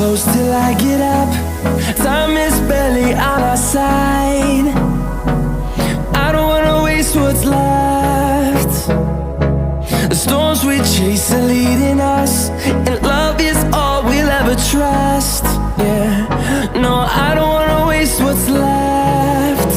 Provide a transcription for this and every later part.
close till I get up. Time is barely on our side. I don't wanna waste what's left. The storms we chase are leading us, and love is all we'll ever trust. Yeah, no, I don't wanna waste what's left.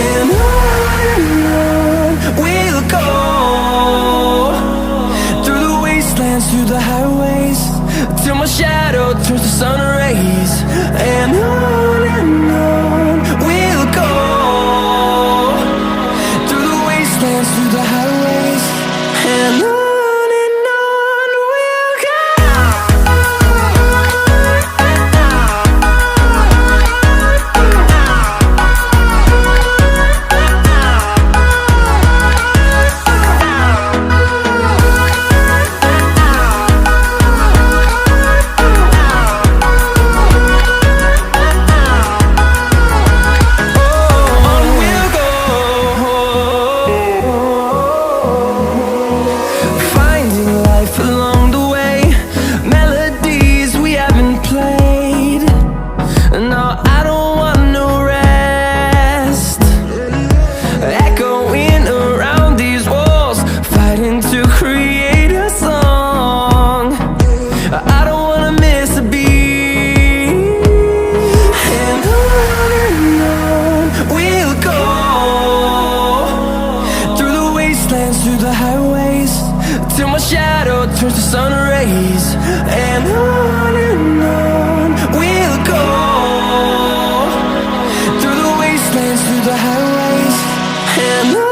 And on we'll go, through the wastelands, through the highways, till my shadow turns to sun rays. And on we'll go, through the wastelands, through the highways, and on. Through the highways, till my shadow turns to sun rays. And on we'll go, through the wastelands, through the highways, and on.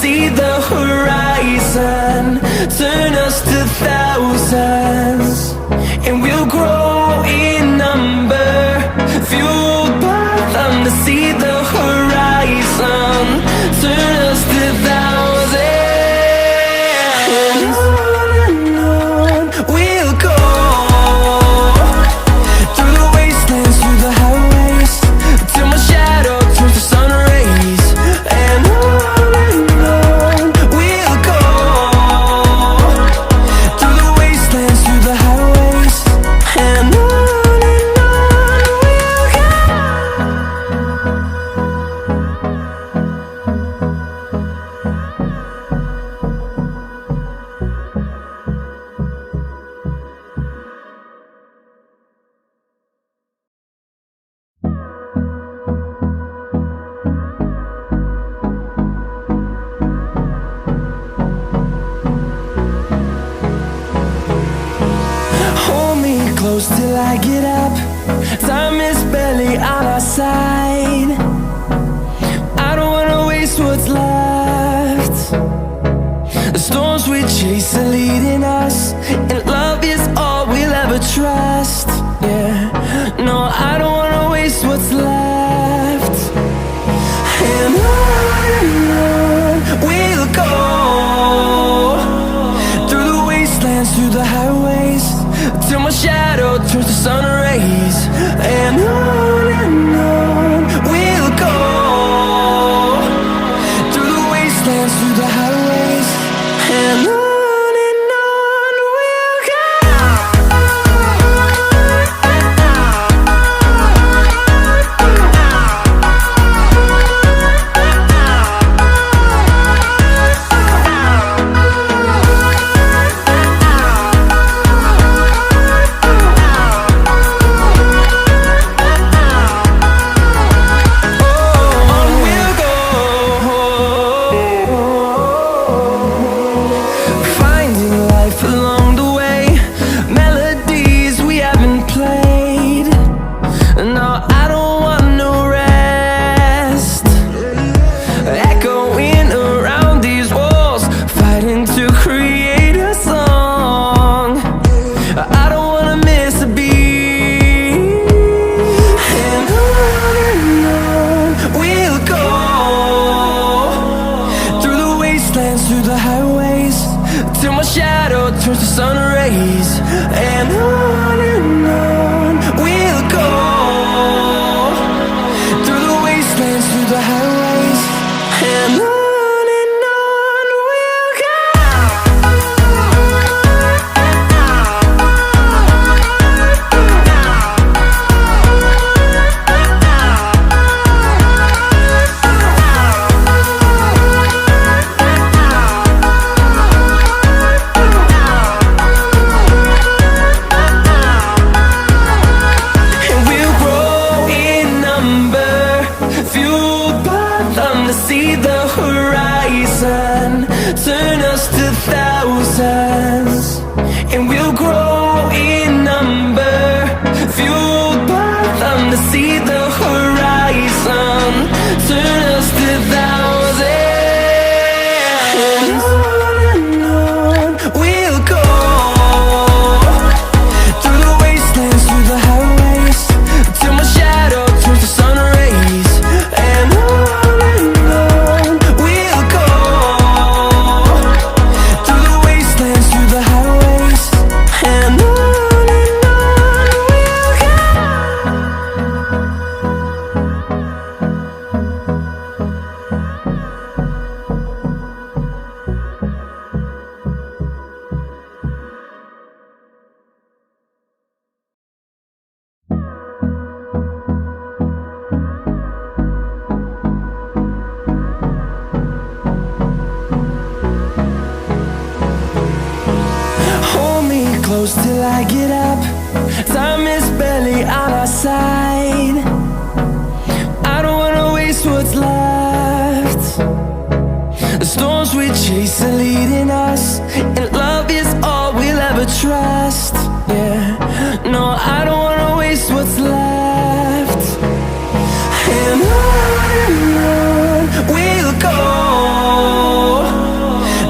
See the horizon turn us to thousands, and we'll grow in number, fueled by them. To see the horizon turn us to thousands, and on we'll go, through the wastelands, through the highways, till my shadow turns to sun rays. And close till I get up. Time is barely on our side. I don't wanna waste what's left. The storms we chase are leading us, and love is all we'll ever trust. Yeah, no, I don't wanna waste what's left. And on we'll go, through the wastelands, through the highways, till my shadow turns to sun rays. And on we'll go, through the wastelands, through the highways, and on. to see the horizon, turn us to thousands, and we'll grow in number, fueled by them to see the horizon, turn us to thousands. And on we'll go, through the wastelands, through the highways, till my shadow turns to sun rays. And on we'll go, through the wastelands, through the highways. And on we'll go. Hold me close till I get up. Time is barely on our side. I don't wanna waste what's left. The storms we chase are leading us, and love is all we'll ever trust. Yeah, no, I don't wanna waste what's left. And on we'll go,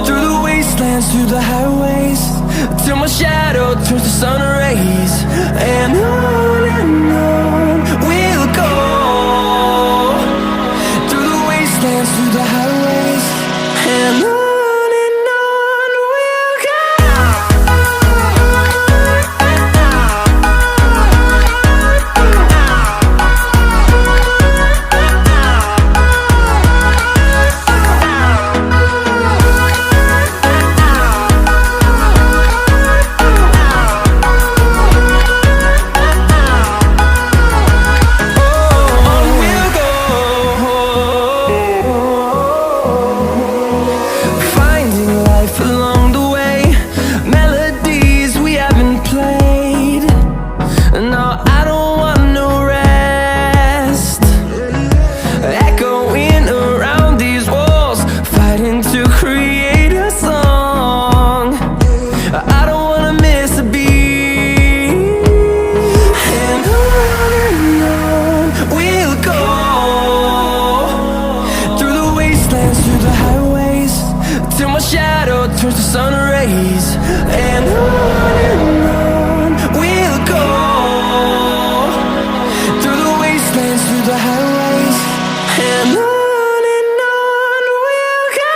through the wastelands, through the highways, till my shadow turns to sun rays. And on we'll go, through the wastelands, through the highways. And on we'll go. Finding life along the way, melodies we haven't played. No, I don't want no rest. Echoing around these walls, fighting to create a song. I don't wanna miss a beat. And on we'll go, through the wastelands, through the highways, till my shadow turns to sun rays. And on we'll go, through the wastelands, through the highways. And on we'll go.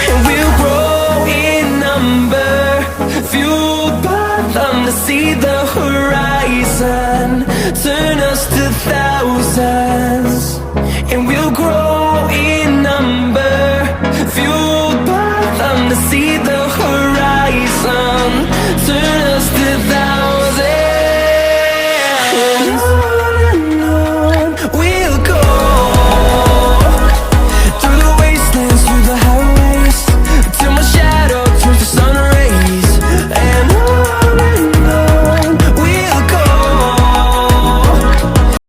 And we'll grow in number, fueled by them to see the horizon, turn us to thousands. And we'll grow in number, fueled by them to see the horizon,